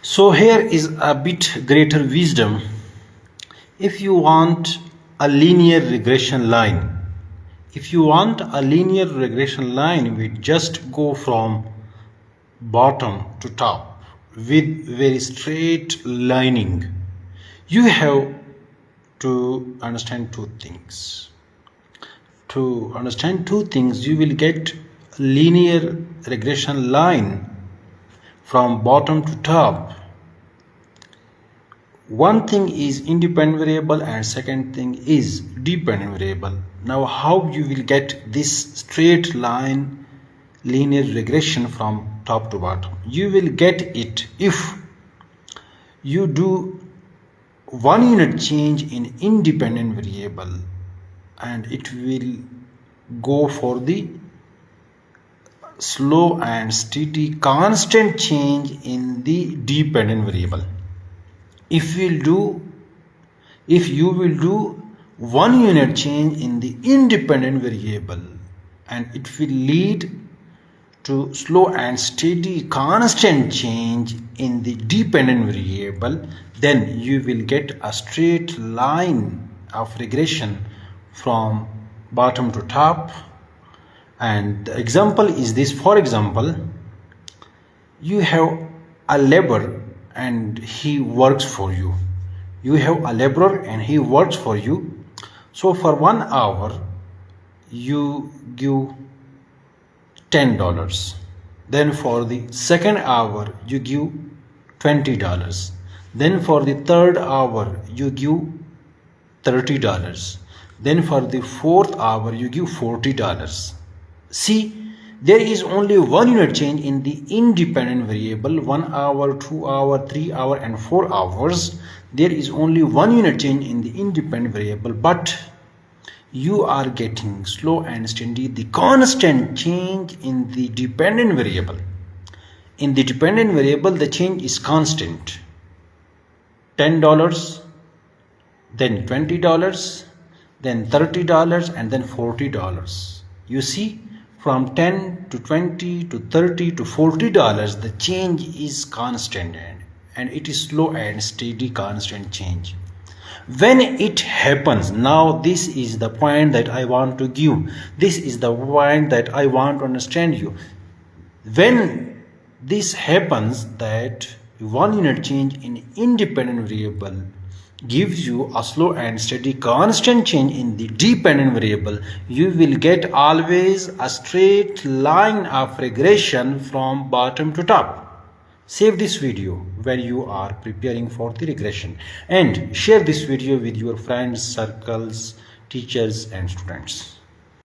So here is a bit greater wisdom. If you want a linear regression line, we just go from bottom to top with very straight lining. You have to understand two things. To understand two things, you will get a linear regression line from bottom to top. One thing is independent variable and second thing is dependent variable. Now how you will get this straight line linear regression from top to bottom? You will get it if you do 1 unit change in independent variable and it will go for the slow and steady constant change in the dependent variable. If you will do 1 unit change in the independent variable and it will lead to slow and steady constant change in the dependent variable, then you will get a straight line of regression from bottom to top. And the example is this. For example, you have a laborer and he works for you. So for 1 hour you give $10. Then for the second hour you give $20. Then for the third hour you give $30. Then for the fourth hour you give $40. See, there is only 1 unit change in the independent variable. 1 hour, 2 hour, 3 hour and 4 hours. There is only 1 unit change in the independent variable, but you are getting slow and steady the constant change in the dependent variable. In the dependent variable the change is constant. $10, then $20, then $30 and then $40. You see, from 10 to 20 to 30 to $40 the change is constant and it is slow and steady constant change. When it happens, now this is the point that I want to give, this is the point that I want to understand you. When this happens, that 1 unit change in independent variable gives you a slow and steady constant change in the dependent variable, you will get always a straight line of regression from bottom to top. Save this video when you are preparing for the regression and share this video with your friends, circles, teachers and students.